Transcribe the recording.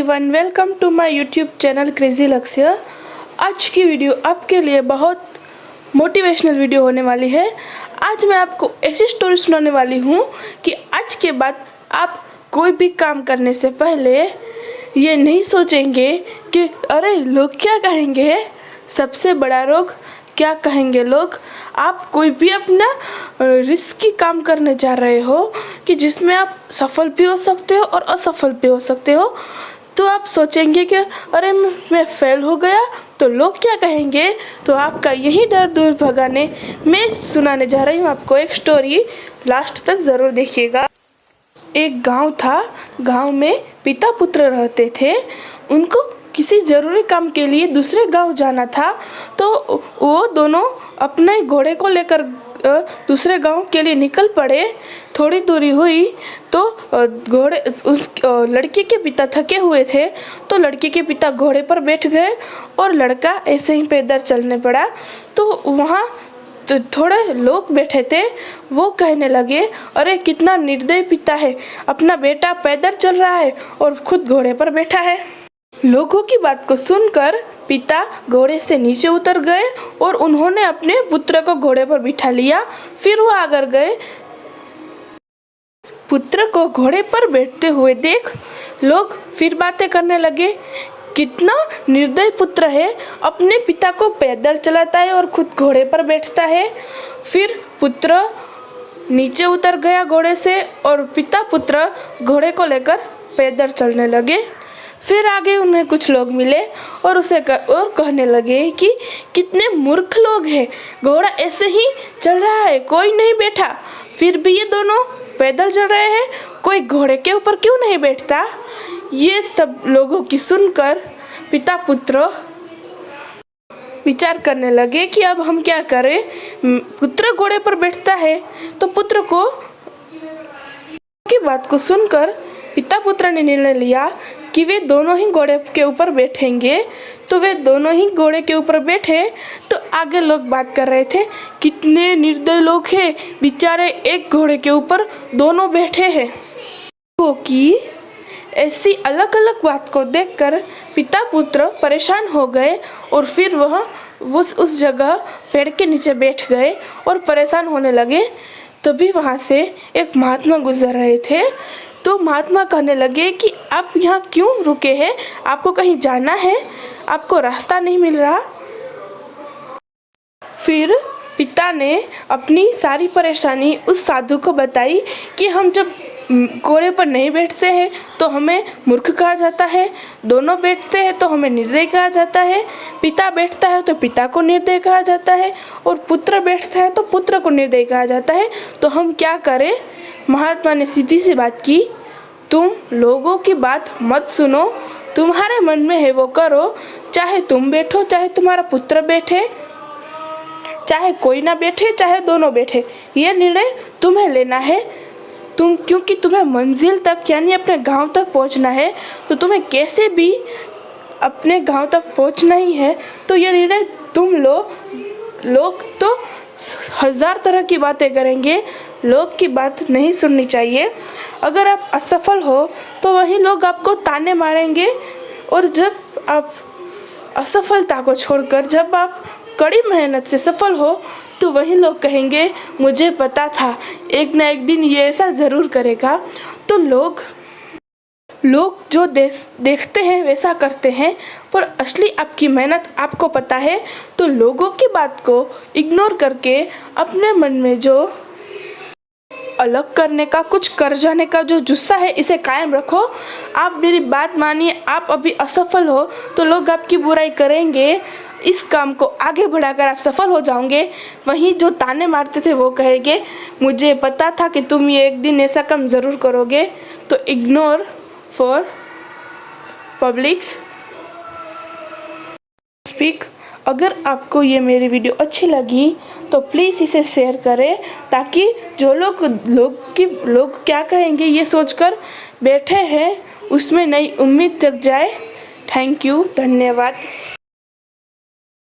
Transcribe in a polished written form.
Everyone, welcome to my YouTube channel crazy Lakshya. आज की video आपके लिए बहुत मोटिवेशनल वीडियो होने वाली है। आज मैं आपको ऐसी स्टोरी सुनाने वाली हूँ कि आज के बाद आप कोई भी काम करने से पहले ये नहीं सोचेंगे कि अरे लोग क्या कहेंगे, सबसे बड़ा रोग क्या कहेंगे लोग। आप कोई भी अपना रिस्की काम करने जा रहे हो कि जिसमें आप सफल भी हो सकते हो और असफल भी हो सकते हो, तो आप सोचेंगे कि अरे मैं फेल हो गया तो लोग क्या कहेंगे। तो आपका यही डर दूर भगाने मैं सुनाने जा रही हूँ आपको एक स्टोरी। लास्ट तक ज़रूर देखिएगा। एक गांव था। गांव में पिता पुत्र रहते थे। उनको किसी ज़रूरी काम के लिए दूसरे गांव जाना था, तो वो दोनों अपने घोड़े को लेकर दूसरे गांव के लिए निकल पड़े। थोड़ी दूरी हुई तो लड़के के पिता थके हुए थे, तो लड़के के पिता घोड़े पर बैठ गए और लड़का ऐसे ही पैदल चलने पड़ा। तो वहाँ तो थोड़े लोग बैठे थे, वो कहने लगे अरे कितना निर्दयी पिता है, अपना बेटा पैदल चल रहा है और खुद घोड़े पर बैठा है। लोगों की बात को सुनकर पिता घोड़े से नीचे उतर गए और उन्होंने अपने पुत्र को घोड़े पर बिठा लिया। फिर वो आगे गए। पुत्र को घोड़े पर बैठते हुए देख लोग फिर बातें करने लगे, कितना निर्दयी पुत्र है, अपने पिता को पैदल चलाता है और खुद घोड़े पर बैठता है। फिर पुत्र नीचे उतर गया घोड़े से और पिता पुत्र घोड़े को लेकर पैदल चलने लगे। फिर आगे उन्हें कुछ लोग मिले और और कहने लगे कि कितने मूर्ख लोग हैं, घोड़ा ऐसे ही चल रहा है, कोई नहीं बैठा, फिर भी ये दोनों पैदल चल रहे हैं, कोई घोड़े के ऊपर क्यों नहीं बैठता। ये सब लोगों की सुनकर पिता पुत्र विचार करने लगे कि अब हम क्या करें। पुत्र घोड़े पर बैठता है तो पुत्र को की बात को सुनकर पिता पुत्र ने निर्णय लिया कि वे दोनों ही घोड़े के ऊपर बैठेंगे। तो वे दोनों ही घोड़े के ऊपर बैठे। तो आगे लोग बात कर रहे थे, कितने निर्दयी लोग हैं, बेचारे एक घोड़े के ऊपर दोनों बैठे हैं। कि ऐसी अलग अलग बात को देखकर पिता पुत्र परेशान हो गए और फिर वह उस जगह पेड़ के नीचे बैठ गए और परेशान होने लगे। तभी वहाँ से एक महात्मा गुजर रहे थे। तो महात्मा कहने लगे कि आप यहाँ क्यों रुके हैं, आपको कहीं जाना है, आपको रास्ता नहीं मिल रहा। फिर पिता ने अपनी सारी परेशानी उस साधु को बताई कि हम जब घोड़े पर नहीं बैठते हैं तो हमें मूर्ख कहा जाता है, दोनों बैठते हैं तो हमें निर्दयी कहा जाता है, पिता बैठता है तो पिता को निर्दयी कहा जाता है और पुत्र बैठता है तो पुत्र को निर्दयी कहा जाता है, तो हम क्या करें। महात्मा ने सीधी सी बात की, तुम लोगों की बात मत सुनो, तुम्हारे मन में है वो करो, चाहे तुम बैठो चाहे तुम्हारा पुत्र बैठे, चाहे कोई ना बैठे चाहे दोनों बैठे, ये निर्णय तुम्हें लेना है। क्योंकि तुम्हें मंजिल तक यानी अपने गांव तक पहुंचना है, तो तुम्हें कैसे भी अपने गांव तक पहुंचना ही है, तो ये निर्णय तुम लो। लोग तो हजार तरह की बातें करेंगे, लोग की बात नहीं सुननी चाहिए। अगर आप असफल हो तो वही लोग आपको ताने मारेंगे, और जब आप असफलता को छोड़कर जब आप कड़ी मेहनत से सफल हो तो वही लोग कहेंगे मुझे पता था एक ना एक दिन ये ऐसा ज़रूर करेगा। तो लोग जो देखते हैं वैसा करते हैं, पर असली आपकी मेहनत आपको पता है। तो लोगों की बात को इग्नोर करके अपने मन में जो अलग करने का, कुछ कर जाने का जो जुस्सा है, इसे कायम रखो। आप मेरी बात मानिए, आप अभी असफल हो तो लोग आपकी बुराई करेंगे, इस काम को आगे बढ़ाकर आप सफल हो जाओगे। वहीं जो ताने मारते थे वो कहेंगे मुझे पता था कि तुम ये एक दिन ऐसा काम ज़रूर करोगे। तो इग्नोर फॉर पब्लिक्स स्पीक। अगर आपको ये मेरी वीडियो अच्छी लगी तो प्लीज़ इसे शेयर करें, ताकि जो लोग क्या कहेंगे ये सोचकर बैठे हैं उसमें नई उम्मीद जग जाए। थैंक यू, धन्यवाद।